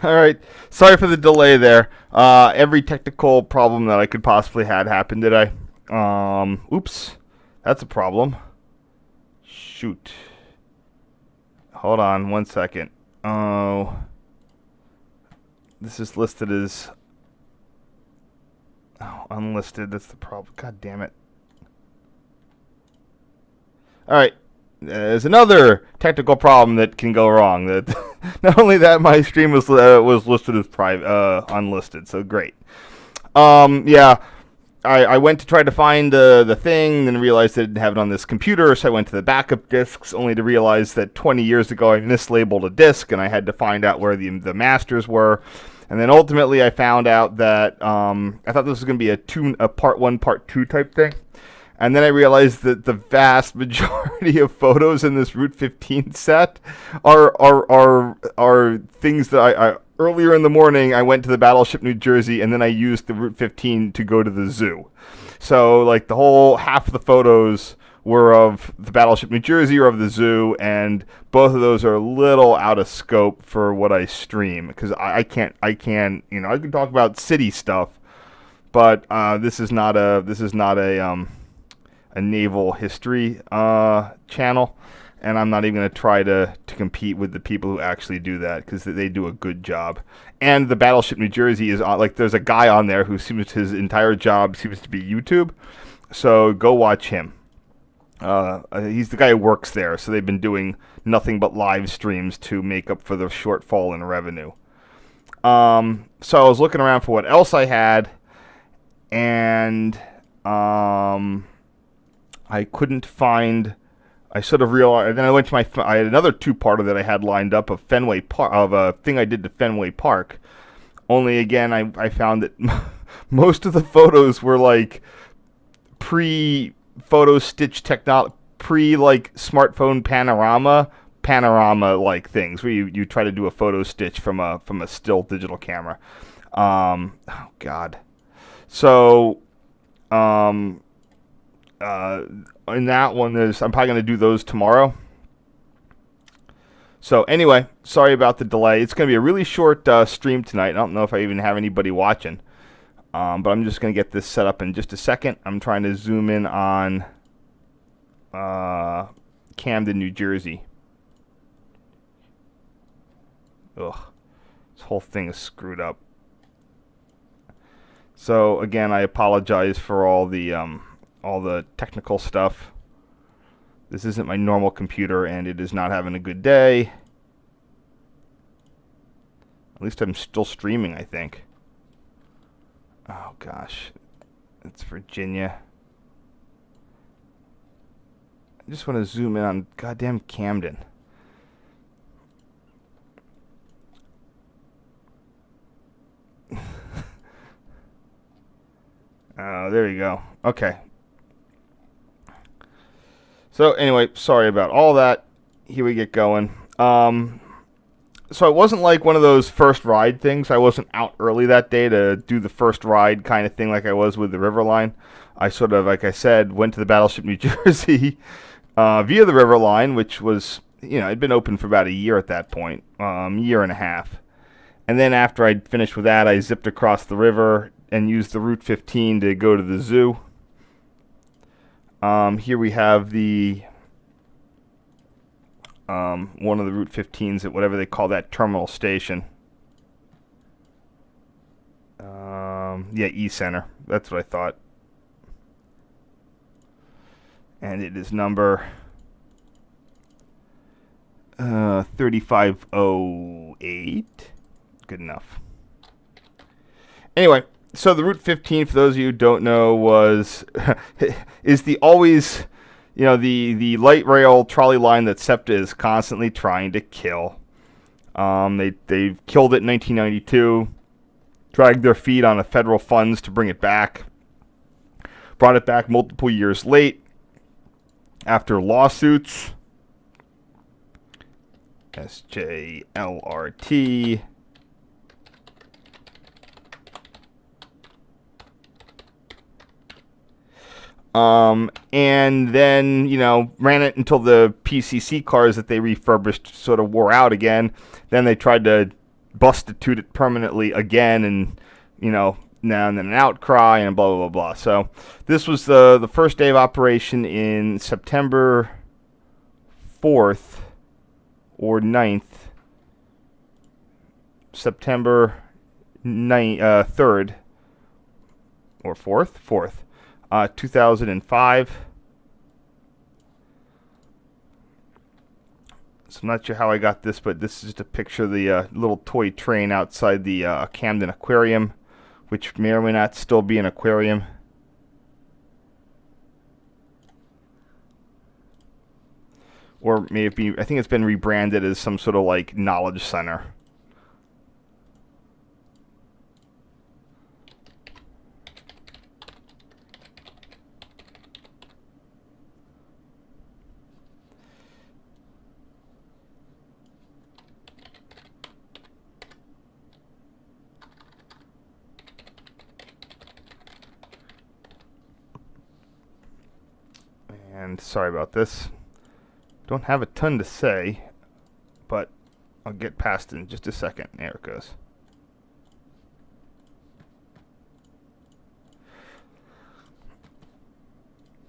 All right. Sorry for the delay there. Every technical problem that I could possibly had happened today. Oops. That's a problem. Shoot. Hold on 1 second. Oh. This is listed as unlisted. That's the problem. God damn it. All right. There's another technical problem that can go wrong. That not only that my stream was listed as private, unlisted. So great. Yeah. I went to try to find the thing, then realized I didn't have it on this computer, so I went to the backup disks, only to realize that 20 years ago I mislabeled a disk, and I had to find out where the masters were. And then ultimately I found out that I thought this was going to be a part 1, part 2 type thing. And then I realized that the vast majority of photos in this Route 15 set are things that I earlier in the morning I went to the Battleship New Jersey, and then I used the Route 15 to go to the zoo. So like the whole half of the photos were of the Battleship New Jersey or of the zoo, and both of those are a little out of scope for what I stream, because I can't I can talk about city stuff, but this is not a naval history channel, and I'm not even going to try to compete with the people who actually do that, because they do a good job. And the Battleship New Jersey is like, there's a guy on there who seems his entire job seems to be YouTube, so go watch him. He's the guy who works there, so they've been doing nothing but live streams to make up for the shortfall in revenue. So I was looking around for what else I had, and I couldn't find. I sort of realized. Then I went to I had another two-parter that I had lined up of Fenway Park, of a thing I did to Fenway Park. Only again, I found that most of the photos were like pre-photo stitch technology, like smartphone panorama like things where you try to do a photo stitch from a still digital camera. Oh God. So in that one, I'm probably going to do those tomorrow. So anyway, sorry about the delay. It's going to be a really short stream tonight. I don't know if I even have anybody watching, but I'm just going to get this set up in just a second. I'm trying to zoom in on Camden, New Jersey. Ugh, this whole thing is screwed up. So again, I apologize for all the technical stuff. This isn't my normal computer, and it is not having a good day. At least I'm still streaming, I think. Oh gosh, it's Virginia. I just want to zoom in on goddamn Camden. Oh, there you go. Okay. So anyway, sorry about all that. Here we get going. So it wasn't like one of those first ride things. I wasn't out early that day to do the first ride kind of thing like I was with the River Line. I sort of, like I said, went to the Battleship New Jersey via the River Line, which was, it'd been open for about a year at that point, year and a half. And then after I'd finished with that, I zipped across the river and used the Route 15 to go to the zoo. Here we have the one of the Route 15s at whatever they call that terminal station. Yeah, E-Center. That's what I thought. And it is number 3508. Good enough. Anyway. So the Route 15, for those of you who don't know, is the always, the light rail trolley line that SEPTA is constantly trying to kill. They killed it in 1992, dragged their feet on the federal funds to bring it back, brought it back multiple years late after lawsuits. SJLRT. And then, ran it until the PCC cars that they refurbished sort of wore out again. Then they tried to bustitute it permanently again, and now and then an outcry and blah blah blah blah. So this was the first day of operation in September 4th or 9th, September 3rd or 4th, 2005. So I'm not sure how I got this, but this is just a picture of the little toy train outside the Camden Aquarium, which may or may not still be an aquarium. Or may it be, I think it's been rebranded as some sort of like knowledge center. And sorry about this. Don't have a ton to say, but I'll get past it in just a second. There it goes.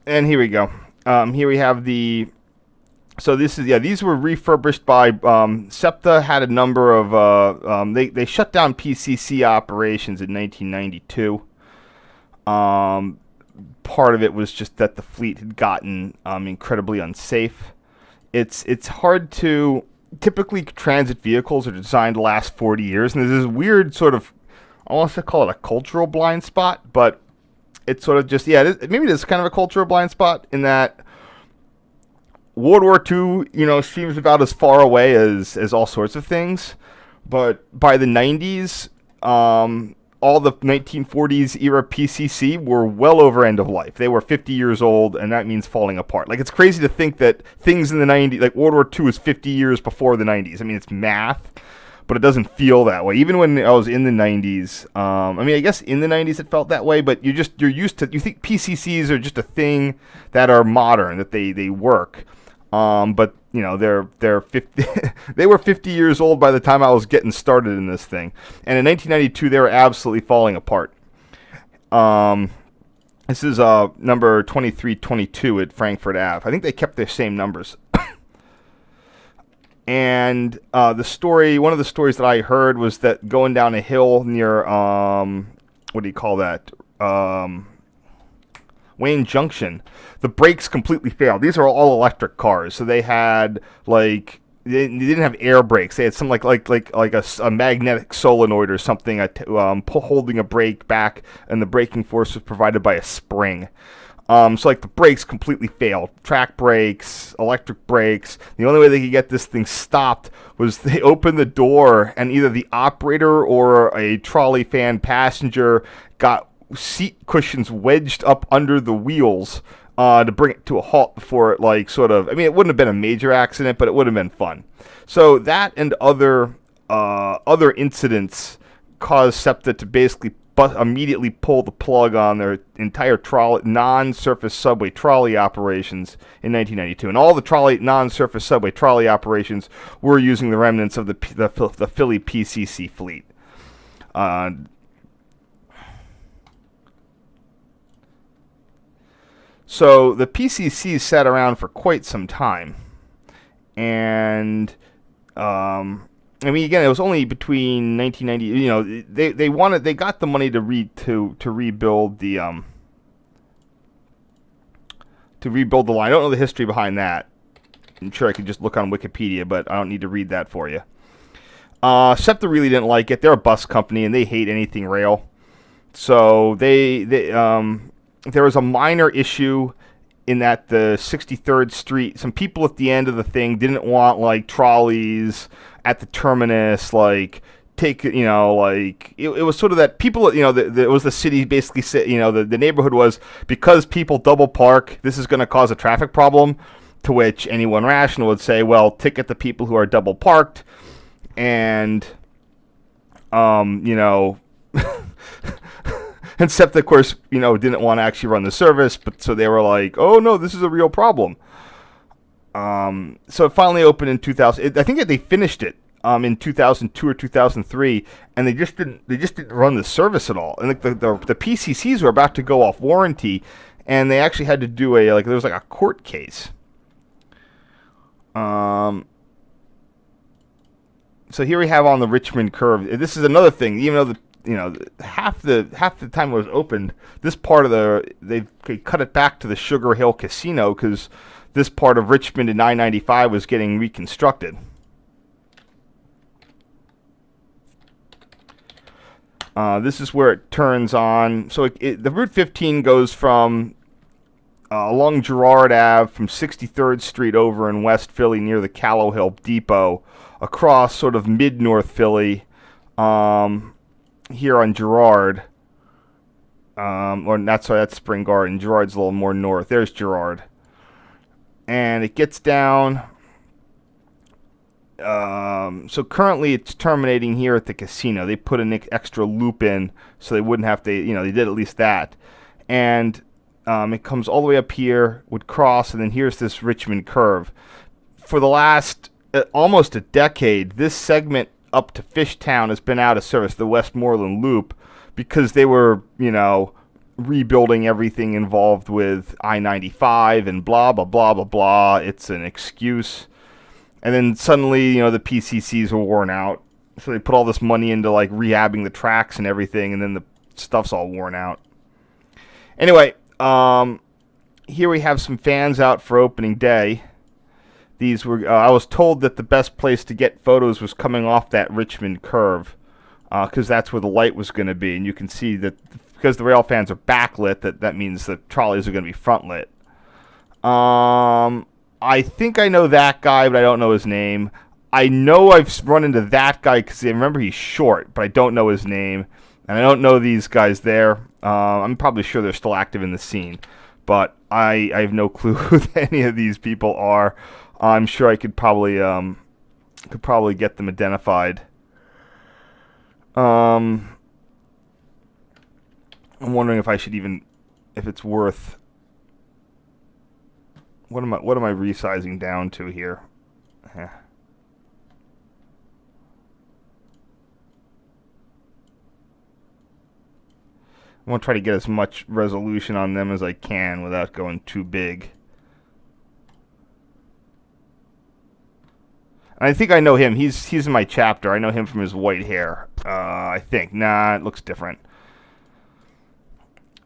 And here we go. Here we have the. So this is, these were refurbished by SEPTA. Had a number of they shut down PCC operations in 1992. Part of it was just that the fleet had gotten incredibly unsafe. It's hard to, typically transit vehicles are designed to last 40 years, and there's this weird sort of, I want to call it a cultural blind spot, but it's sort of just, maybe it is kind of a cultural blind spot in that World War II, seems about as far away as all sorts of things, but by the 90s, all the 1940s era PCC were well over end of life. They were 50 years old, and that means falling apart. Like, it's crazy to think that things in the 90s, like World War II is 50 years before the 90s. I mean, it's math, but it doesn't feel that way. Even when I was in the 90s, I guess in the 90s it felt that way, but you're used to, you think PCCs are just a thing that are modern, that they work. But they're 50. They were 50 years old by the time I was getting started in this thing, and in 1992 they were absolutely falling apart. This is number 2322 at Frankfurt Ave. I think they kept their same numbers. And one of the stories that I heard was that going down a hill near what do you call that? Wayne Junction, the brakes completely failed. These are all electric cars, so they had they didn't have air brakes. They had some like a magnetic solenoid or something holding a brake back, and the braking force was provided by a spring. So the brakes completely failed. Track brakes, electric brakes. The only way they could get this thing stopped was they opened the door, and either the operator or a trolley fan passenger got seat cushions wedged up under the wheels to bring it to a halt before it it wouldn't have been a major accident, but it would have been fun. So that and other incidents caused SEPTA to basically immediately pull the plug on their entire non-surface subway trolley operations in 1992. And all the non-surface subway trolley operations were using the remnants of the Philly PCC fleet. So the PCC sat around for quite some time, and again, it was only between 1990. They got the money to rebuild the line. I don't know the history behind that. I'm sure I could just look on Wikipedia, but I don't need to read that for you. SEPTA really didn't like it. They're a bus company, and they hate anything rail. So there was a minor issue in that the 63rd Street, some people at the end of the thing didn't want trolleys at the terminus, it was sort of that people, it was the city basically said, the neighborhood was, because people double park, this is going to cause a traffic problem, to which anyone rational would say, well, ticket the people who are double parked, and, And SEPTA, of course, didn't want to actually run the service, but so they were like, "Oh no, this is a real problem." So it finally opened in 2000. I think that they finished it in 2002 or 2003, and they just didn't run the service at all. And like the PCCs were about to go off warranty, and they actually had to do there was like a court case. So here we have on the Richmond curve. This is another thing. Even though half the time it was opened, this part of they cut it back to the Sugar Hill Casino because this part of Richmond and I-95 was getting reconstructed. This is where it turns on. So the Route 15 goes from along Girard Ave from 63rd Street over in West Philly near the Callow Hill Depot across sort of mid-North Philly here on Girard. That's Spring Garden. Girard's a little more north. There's Girard. And it gets down. So currently it's terminating here at the casino. They put an extra loop in so they wouldn't have to, they did at least that. And it comes all the way up here, would cross, and then here's this Richmond curve. For the last almost a decade, this segment up to Fishtown has been out of service, the Westmoreland Loop, because they were, rebuilding everything involved with I-95 and blah, blah, blah, blah, blah. It's an excuse. And then suddenly, the PCCs were worn out. So they put all this money into, rehabbing the tracks and everything, and then the stuff's all worn out. Anyway, here we have some fans out for opening day. These were, I was told that the best place to get photos was coming off that Richmond curve, because that's where the light was going to be. And you can see that because the rail fans are backlit, that means the trolleys are going to be front lit. I think I know that guy, but I don't know his name. I know I've run into that guy because I remember he's short, but I don't know his name. And I don't know these guys there. I'm probably sure they're still active in the scene, but I have no clue who any of these people are. I'm sure I could probably get them identified. I'm wondering if I should if it's worth. What am I resizing down to here? I'm going to try to get as much resolution on them as I can without going too big. And I think I know him. He's in my chapter. I know him from his white hair. I think. Nah, it looks different.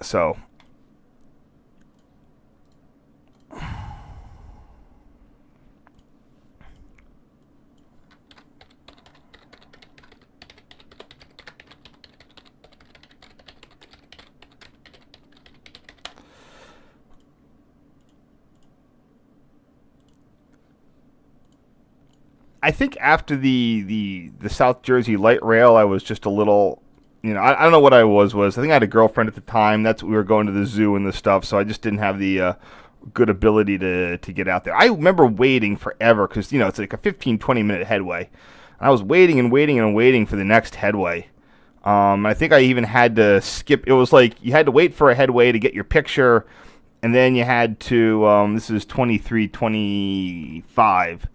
So. I think after the South Jersey light rail, I was just a little, I don't know what I was. I think I had a girlfriend at the time. We were going to the zoo and the stuff, so I just didn't have the good ability to get out there. I remember waiting forever because, it's like a 15, 20-minute headway. And I was waiting and waiting and waiting for the next headway. I think I even had to skip. It was like you had to wait for a headway to get your picture, and then you had to, this is 2325.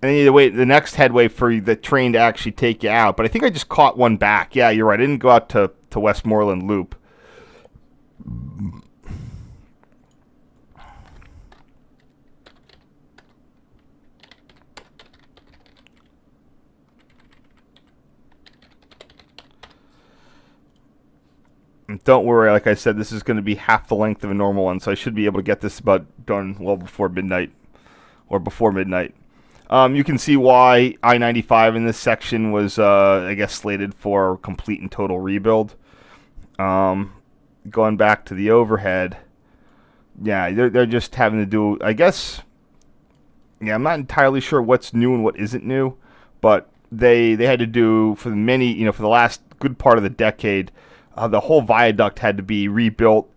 And then you had to wait the next headway for the train to actually take you out. But I think I just caught one back. Yeah, you're right. I didn't go out to Westmoreland Loop. And don't worry, like I said, this is going to be half the length of a normal one, so I should be able to get this about done well before midnight, or before midnight. You can see why I-95 in this section was, I guess, slated for complete and total rebuild. Going back to the overhead, yeah, they're just having to do, I guess, yeah, I'm not entirely sure what's new and what isn't new, but they had to do, for for the last good part of the decade, the whole viaduct had to be rebuilt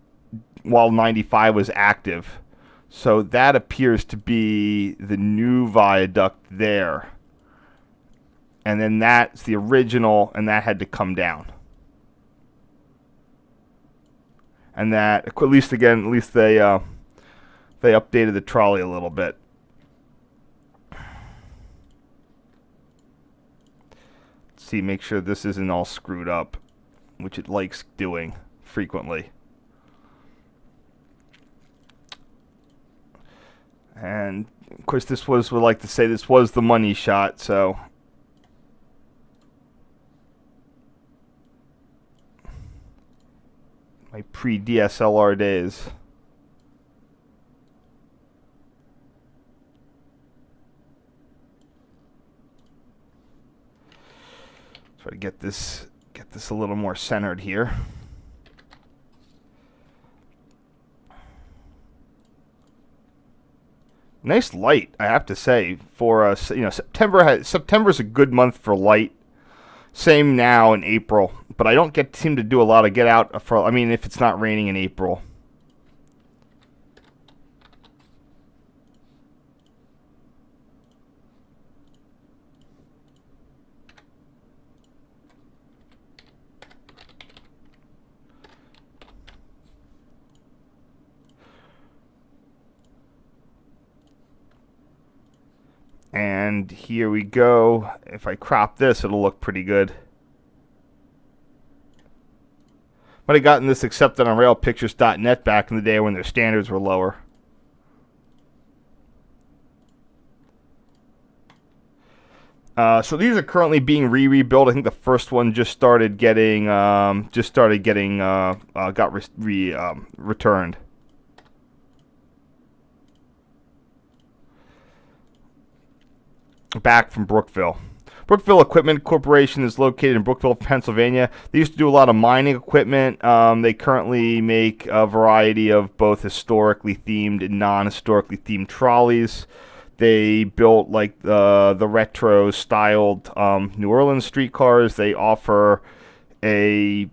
while 95 was active. So that appears to be the new viaduct there. And then that's the original, and that had to come down. And that, at least they updated the trolley a little bit. see, make sure this isn't all screwed up, which it likes doing frequently. And of course, this was, would like to say, this was the money shot, so my pre-DSLR days. Try to get this a little more centered here. Nice light, I have to say. For September's a good month for light. Same now in April, but I don't seem to do a lot of get out for. I mean, if it's not raining in April. And here we go. If I crop this, it'll look pretty good. Might have gotten this accepted on railpictures.net back in the day when their standards were lower. So these are currently being rebuilt. I think the first one just started getting returned. Back from Brookville. Brookville Equipment Corporation is located in Brookville, Pennsylvania. They used to do a lot of mining equipment. They currently make a variety of both historically themed and non-historically themed trolleys. They built like the retro styled New Orleans streetcars. They offer a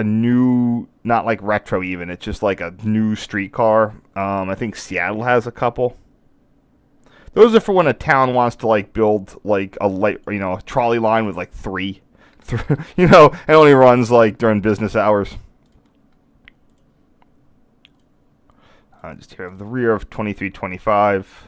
new, not like retro even, it's just like a new streetcar. I think Seattle has a couple. Those are for when a town wants to like build like a trolley line with like three, and only runs like during business hours. Just here, the rear of 2325.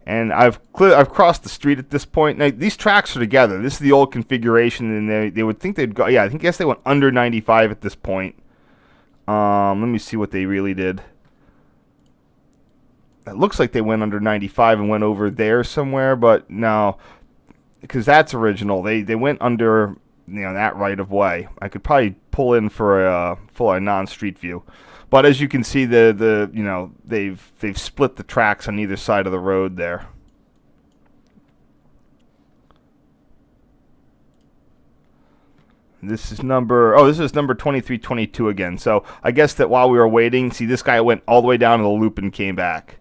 And I've crossed the street at this point. Now, these tracks are together. This is the old configuration, and they would think they'd go. Yeah, I guess they went under 95 at this point. Let me see what they really did. It looks like they went under 95 and went over there somewhere, but no, because that's original. They went under that right of way. I could probably pull in for a non-street view. But as you can see, they've split the tracks on either side of the road there. This is number 2322 again. So I guess that while we were waiting, see, this guy went all the way down to the loop and came back.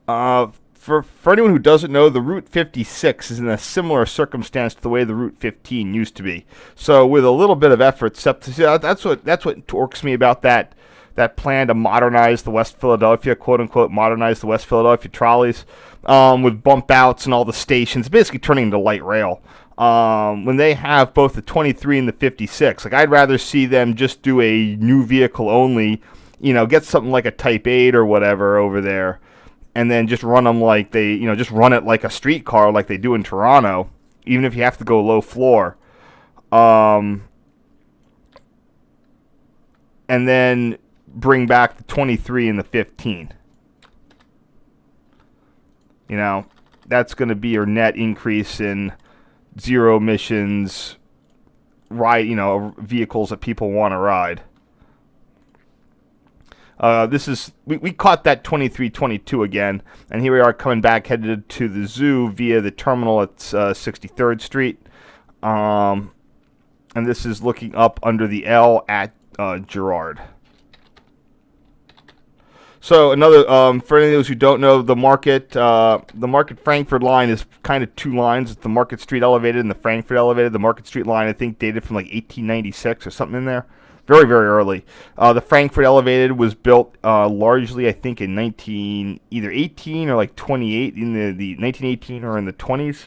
For anyone who doesn't know, the Route 56 is in a similar circumstance to the way the Route 15 used to be. So with a little bit of effort, that's what torques me about that plan to modernize the West Philadelphia, quote unquote, modernize the West Philadelphia trolleys, with bump outs and all the stations, basically turning into light rail. When they have both the 23 and the 56, like I'd rather see them just do a new vehicle only, get something like a Type 8 or whatever over there. And then just run them like just run it like a streetcar like they do in Toronto, even if you have to go low floor. And then bring back the 23 and the 15. That's going to be your net increase in zero emissions vehicles that people want to ride. We caught that 2322 again, and here we are coming back, headed to the zoo via the terminal at 63rd Street. And this is looking up under the L at Girard. So another, for any of those who don't know, the Market Frankfurt line is kind of two lines. It's the Market Street elevated and the Frankfurt elevated. The Market Street line, I think, dated from like 1896 or something in there. very, very early. The Frankfurt Elevated was built largely, I think, in either 18 or like 28, in the 1918 or in the 20s.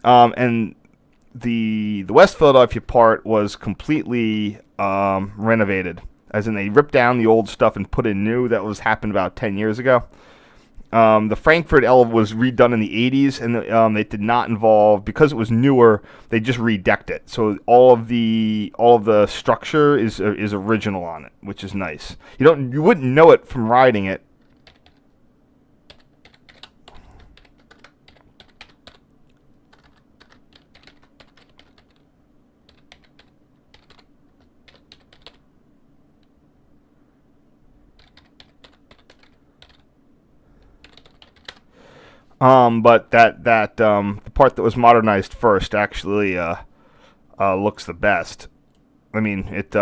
And the West Philadelphia part was completely renovated, as in they ripped down the old stuff and put in new. That was happened about 10 years ago. The Frankfurt L was redone in the 80s, and it did not involve, because it was newer, they just redecked it. So all of the structure is original on it, which is nice. You wouldn't know it from riding it. But the part that was modernized first actually looks the best. I mean, it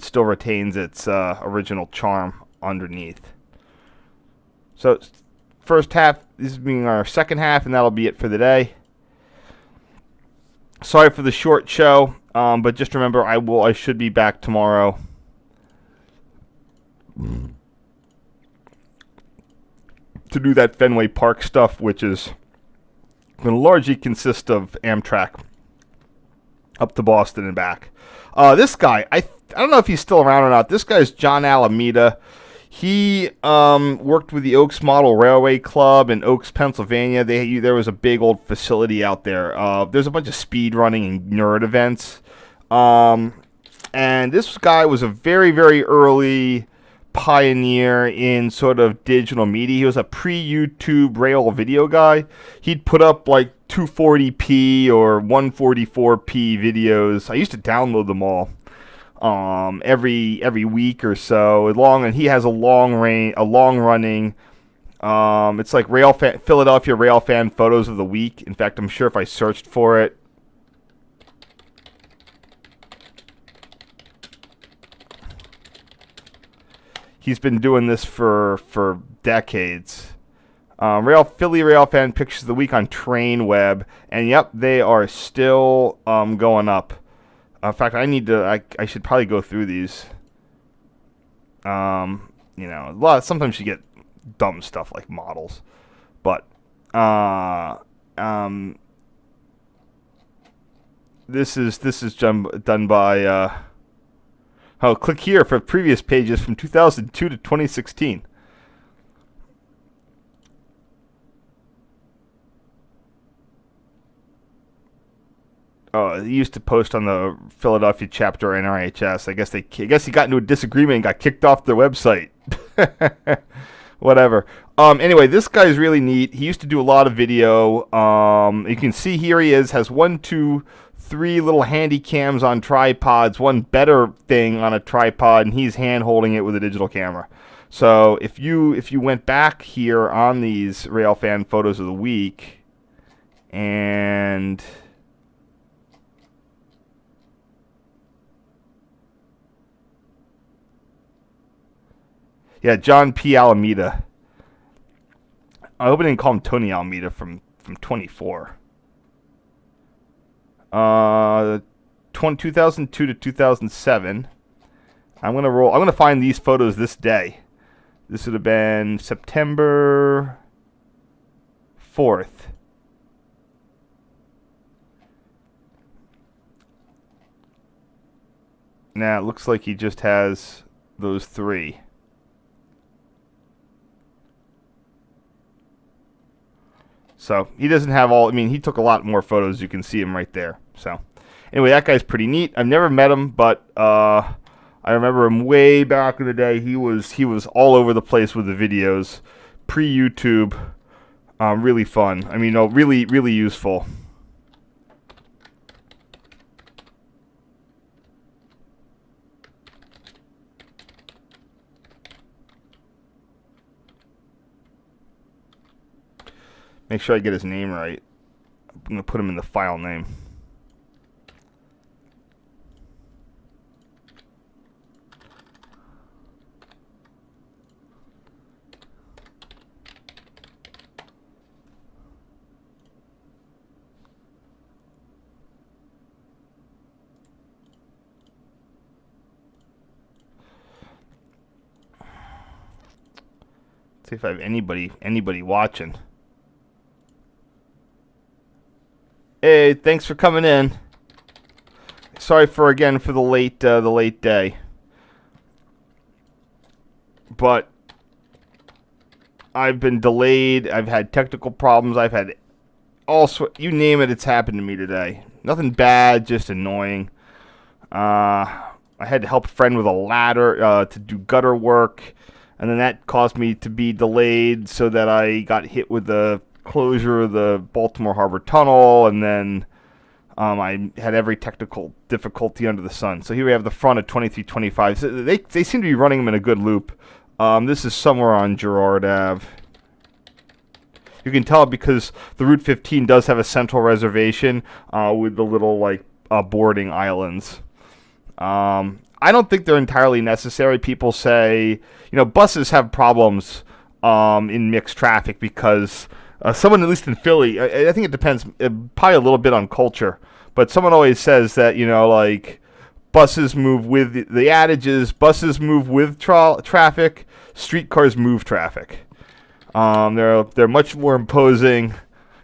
still retains its original charm underneath. So first half, this is being our second half, and that'll be it for the day. Sorry for the short show, but just remember, I should be back tomorrow. To do that Fenway Park stuff, which is going to largely consist of Amtrak up to Boston and back. This guy, I don't know if he's still around or not. This guy's John Alameda. He worked with the Oaks Model Railway Club in Oaks, Pennsylvania. There was a big old facility out there. There's a bunch of speed running and nerd events. And this guy was a very, very early pioneer in sort of digital media. He was a pre-YouTube rail video guy. He'd put up like 240p or 144p videos. I used to download them all every week or so. And he has a long running. It's like Philadelphia rail fan photos of the week. In fact, I'm sure if I searched for it, he's been doing this for decades. Philly Rail Fan Pictures of the Week on TrainWeb, and yep, they are still going up. In fact, I should probably go through these. Sometimes you get dumb stuff like models, but this is done by. Click here for previous pages from 2002 to 2016. He used to post on the Philadelphia chapter NRHS. I guess he got into a disagreement and got kicked off their website. Whatever. Anyway, this guy's really neat. He used to do a lot of video. You can see here he has 1, 2, 3 little handy cams on tripods, one better thing on a tripod, and he's hand holding it with a digital camera. So if you went back here on these Railfan photos of the week, and yeah, John P. Alameda. I hope I didn't call him Tony Alameda from 24. 2002 to 2007. I'm gonna find these photos this day. This would have been September 4th. Now it looks like he just has those 3. So he doesn't have all. I mean, he took a lot more photos. You can see him right there. So anyway, that guy's pretty neat. I've never met him, but I remember him way back in the day. He was all over the place with the videos, pre-YouTube. Really fun. I mean, really, really useful. Make sure I get his name right. I'm going to put him in the file name. See if I have anybody watching. Hey, thanks for coming in. Sorry for the late day. But I've been delayed. I've had technical problems. I've had you name it, it's happened to me today. Nothing bad, just annoying. I had to help a friend with a ladder to do gutter work, and then that caused me to be delayed so that I got hit with the closure of the Baltimore Harbor Tunnel, and then I had every technical difficulty under the sun. So here we have the front of 2325. So they seem to be running them in a good loop. This is somewhere on Girard Ave. You can tell because the Route 15 does have a central reservation with the little boarding islands. I don't think they're entirely necessary. People say, buses have problems in mixed traffic because someone, at least in Philly, I think it depends probably a little bit on culture, but someone always says that, buses move with the adage is buses move with traffic, streetcars move traffic. They're much more imposing.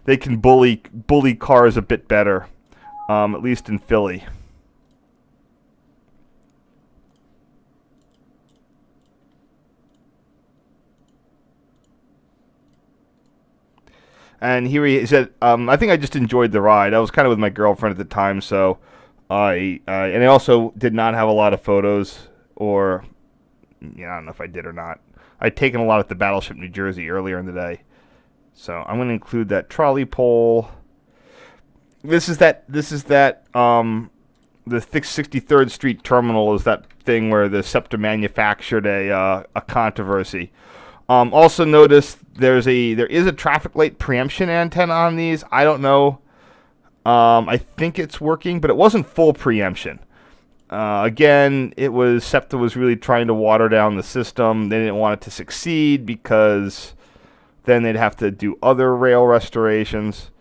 They can bully cars a bit better, at least in Philly. And here he said, I think I just enjoyed the ride. I was kind of with my girlfriend at the time, so and I also did not have a lot of photos, or I don't know if I did or not. I'd taken a lot at the Battleship, New Jersey earlier in the day. So I'm going to include that trolley pole. This is that the 63rd Street terminal is that thing where the SEPTA manufactured a controversy. Also notice there is a traffic light preemption antenna on these. I don't know. I think it's working, but it wasn't full preemption. Again, SEPTA was really trying to water down the system. They didn't want it to succeed because then they'd have to do other rail restorations.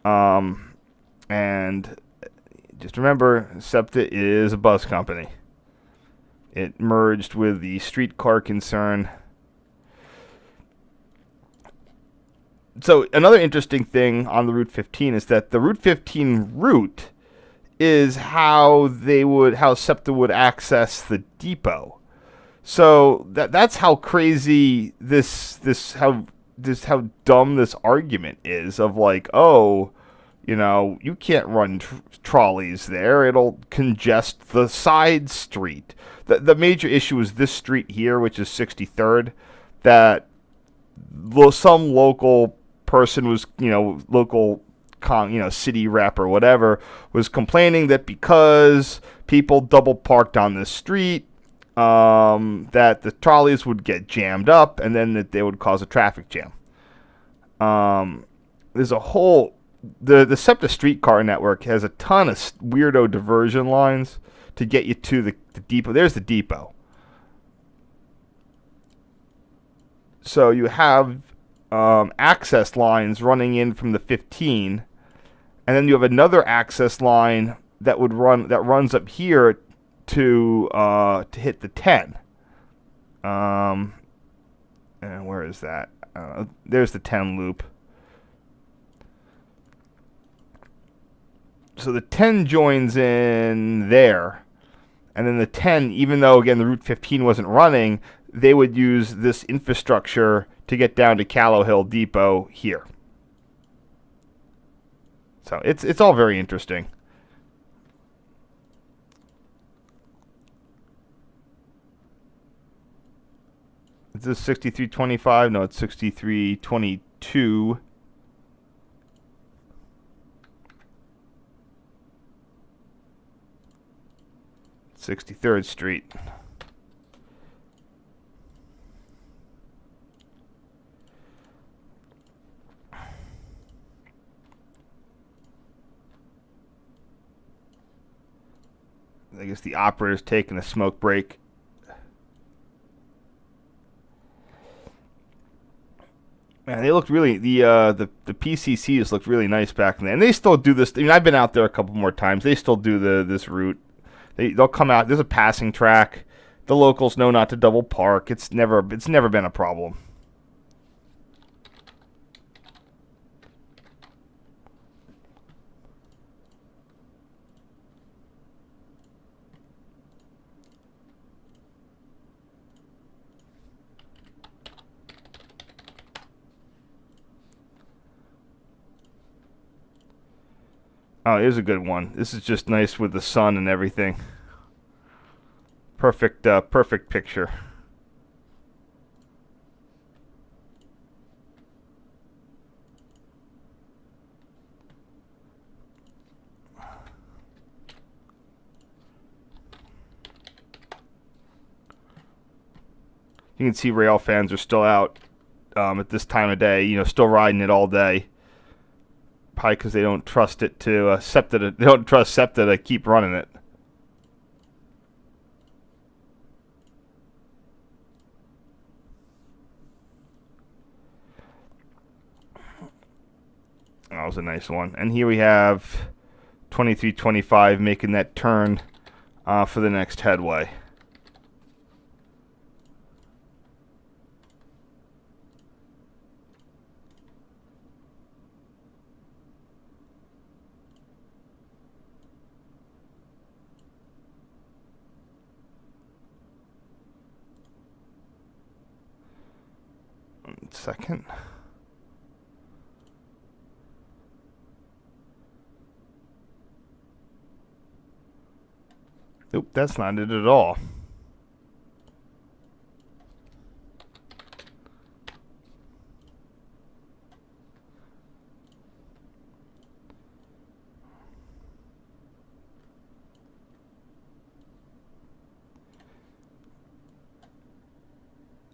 And just remember, SEPTA is a bus company. It merged with the streetcar concern. So another interesting thing on the Route 15 is that the Route 15 route is how SEPTA would access the depot. So that's how crazy how dumb this argument is of you can't run trolleys there. It'll congest the side street. The major issue is this street here, which is 63rd, that some local person was, city rep or whatever, was complaining that because people double parked on this street, that the trolleys would get jammed up and then that they would cause a traffic jam. There's a whole... The SEPTA streetcar network has a ton of weirdo diversion lines to get you to the depot. There's the depot. So you have access lines running in from the 15, and then you have another access line that runs up here to hit the 10. And where is that? There's the 10 loop. So the 10 joins in there, and then the 10, even though again the Route 15 wasn't running, they would use this infrastructure to get down to Callow Hill Depot here. So it's all very interesting. Is this 6325? No, it's 6322. 63rd Street. I guess the operator's taking a smoke break. Man, they looked really the PCCs looked really nice back then, and they still do this. I mean, I've been out there a couple more times. They still do this route. They'll come out. There's a passing track. The locals know not to double park. It's never been a problem. Oh, here's a good one. This is just nice with the sun and everything. Perfect, perfect picture. You can see rail fans are still out at this time of day. You know, still riding it all day. Probably because they don't trust it to SEPTA. They don't trust SEPTA to keep running it. That was a nice one. And here we have 2325 making that turn for the next headway. Second. Nope, that's not it at all.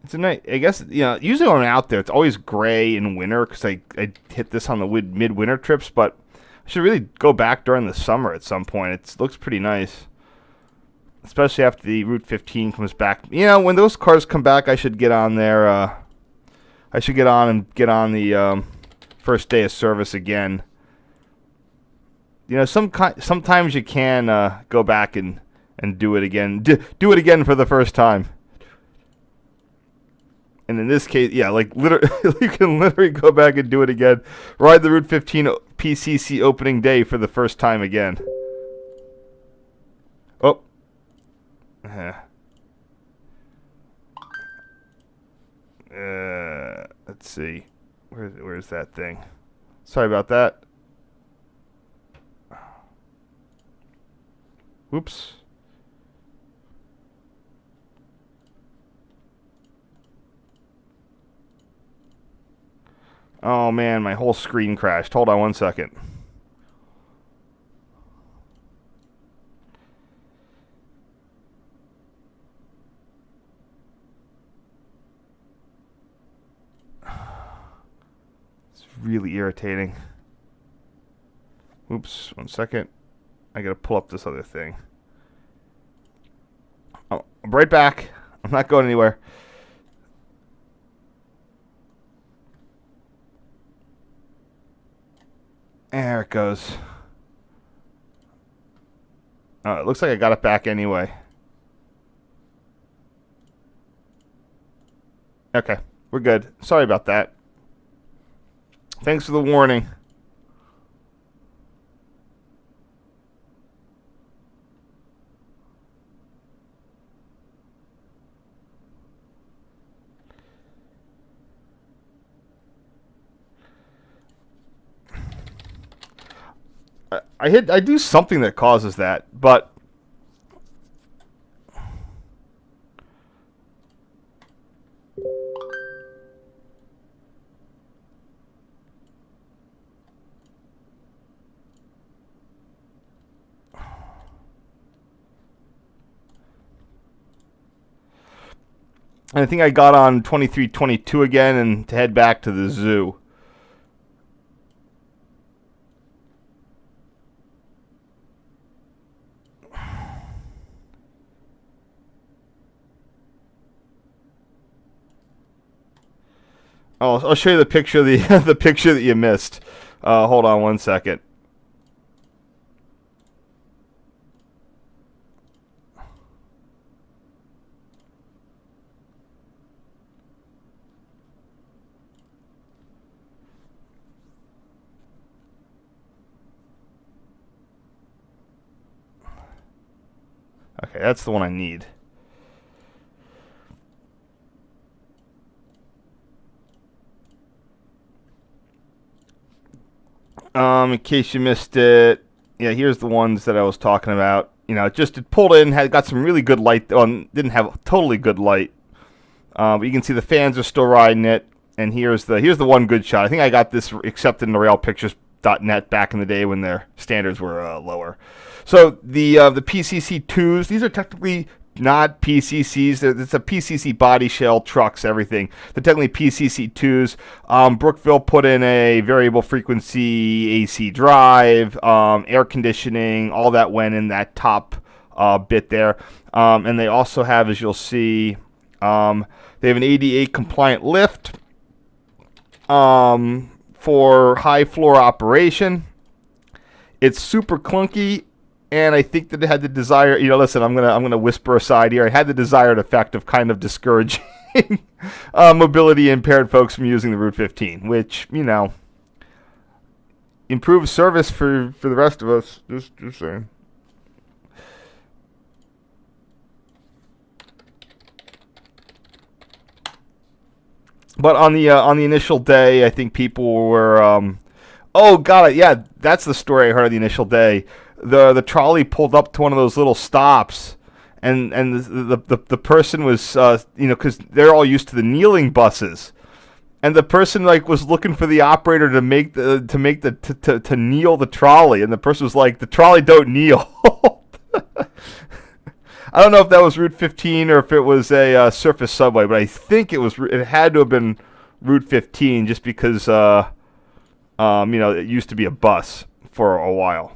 It's a night. I guess, you know, usually when I'm out there, it's always gray in winter because I hit this on the midwinter trips. But I should really go back during the summer at some point. It looks pretty nice, especially after the Route 15 comes back. You know, when those cars come back, I should get on there. I should get on the first day of service again. You know, sometimes you can go back and do it again. Do it again for the first time. And in this case, yeah, like literally, you can literally go back and do it again. Ride the Route 15 PCC opening day for the first time again. Oh. Let's see. Where's that thing? Sorry about that. Whoops. Oh man, my whole screen crashed. Hold on one second. It's really irritating. Oops, one second. I gotta pull up this other thing. Oh, I'm right back. I'm not going anywhere. There it goes. Oh, it looks like I got it back anyway. Okay, we're good. Sorry about that. Thanks for the warning. I do something that causes that, but I think I got on 2322 again and to head back to the zoo. I'll show you the picture of the the picture that you missed. Hold on one second. Okay, that's the one I need. In case you missed it, Yeah, here's the ones that I was talking about. It pulled in, had got some really good light. Didn't have totally good light, but you can see the fans are still riding it. And here's the one good shot. I think I got this accepted in the railpictures.net back in the day when their standards were lower. So the PCC2s, these are technically not PCCs. It's a PCC body shell, trucks, everything. They're technically PCC2s. Brookville put in a variable frequency AC drive, air conditioning, all that went in that top bit there. And they also have, as you'll see, they have an ADA compliant lift for high floor operation. It's super clunky. And I think that it had the desired, listen, I'm gonna whisper aside here. It had the desired effect of kind of discouraging mobility impaired folks from using the Route 15, which improves service for the rest of us. Just saying. But on the initial day, I think people were, oh, got it. Yeah, that's the story I heard on the initial day. The trolley pulled up to one of those little stops, and the person was because they're all used to the kneeling buses, and the person was looking for the operator to kneel the trolley, and the person was like, the trolley don't kneel. I don't know if that was Route 15 or if it was a surface subway, but I think it had to have been Route 15 just because it used to be a bus for a while.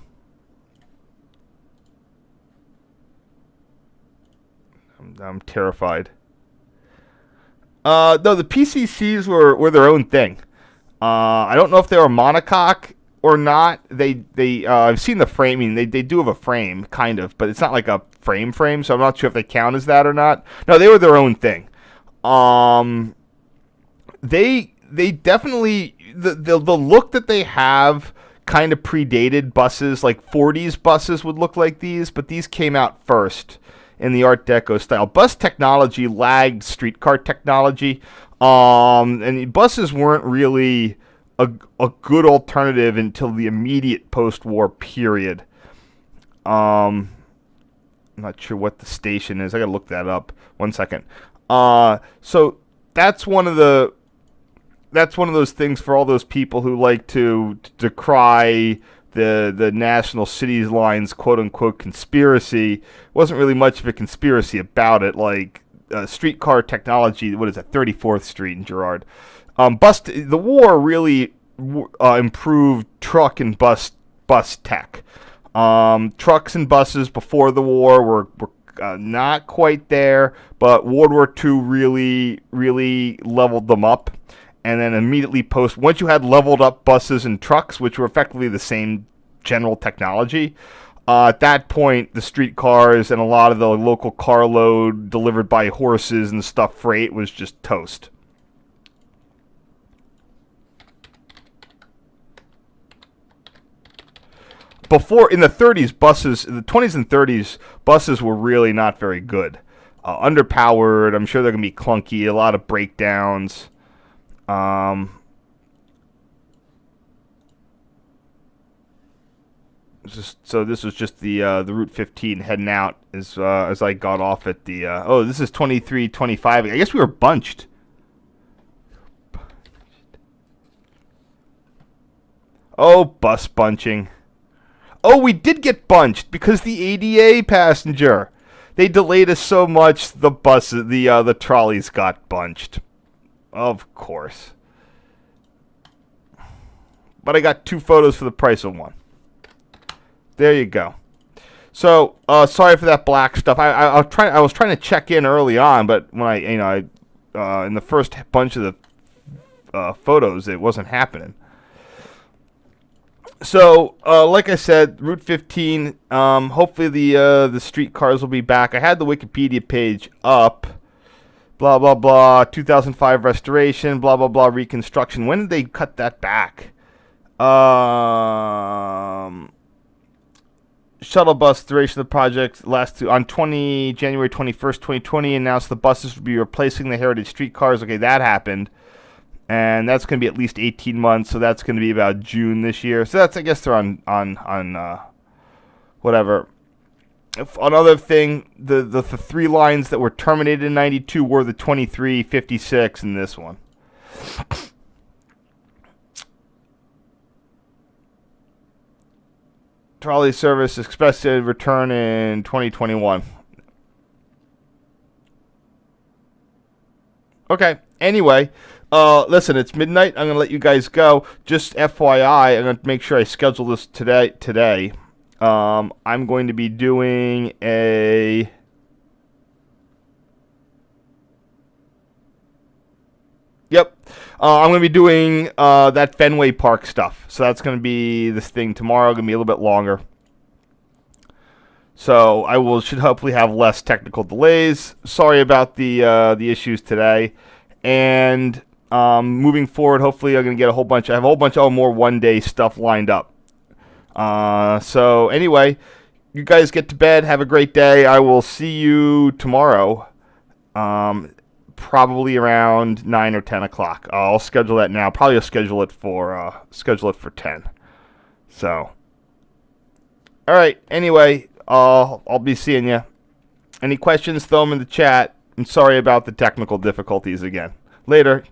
I'm terrified. No, the PCCs were their own thing. I don't know if they were monocoque or not. I've seen the framing. They do have a frame, kind of, but it's not like a frame, so I'm not sure if they count as that or not. No, they were their own thing. They definitely the look that they have kind of predated buses. Like 40s buses would look like these, but these came out first in the Art Deco style. Bus technology lagged streetcar technology, and buses weren't really a good alternative until the immediate post-war period. I'm not sure what the station is. I gotta look that up. 1 second. So that's one of those things for all those people who like to decry the National Cities Lines quote-unquote conspiracy. It wasn't really much of a conspiracy about it. Like streetcar technology, what is that, 34th Street in Girard. The war really improved truck and bus tech. Trucks and buses before the war were not quite there, but World War II really leveled them up. And then immediately once you had leveled up buses and trucks, which were effectively the same general technology, at that point, the streetcars and a lot of the local carload delivered by horses and stuff freight was just toast. Before, in the 30s, in the 20s and 30s, buses were really not very good. Underpowered, I'm sure they're going to be clunky, a lot of breakdowns. So this was just the Route 15 heading out as I got off at the this is 2325. I guess we were bunched. Oh, bus bunching. Oh, we did get bunched because the ADA passenger. They delayed us so much the trolleys got bunched. Of course. But I got 2 photos for the price of 1. There you go. So, sorry for that black stuff. I was trying to check in early on, but when I in the first bunch of the photos, it wasn't happening. So, like I said, Route 15. Hopefully the streetcars will be back. I had the Wikipedia page up. Blah, blah, blah, 2005 restoration, blah, blah, blah, reconstruction. When did they cut that back? Shuttle bus duration of the project lasts on January 21st, 2020, announced the buses would be replacing the heritage streetcars. Okay, that happened. And that's going to be at least 18 months, so that's going to be about June this year. So that's, I guess they're on whatever. Another thing, the 3 lines that were terminated in 92 were the 23, 56, and this one. Trolley service expected return in 2021. Okay. Anyway, listen, it's midnight. I'm going to let you guys go. Just FYI, I'm going to make sure I schedule this today. I'm going to be doing a... Yep. I'm going to be doing that Fenway Park stuff. So that's going to be this thing tomorrow. Going to be a little bit longer. So should hopefully have less technical delays. Sorry about the issues today. And moving forward, hopefully I'm going to get I have a whole bunch of more one-day stuff lined up. So anyway, you guys get to bed. Have a great day. I will see you tomorrow. Probably around 9 or 10 o'clock. I'll schedule that now. Probably I'll schedule it for 10. So, all right. Anyway, I'll be seeing you. Any questions? Throw them in the chat. I'm sorry about the technical difficulties again. Later.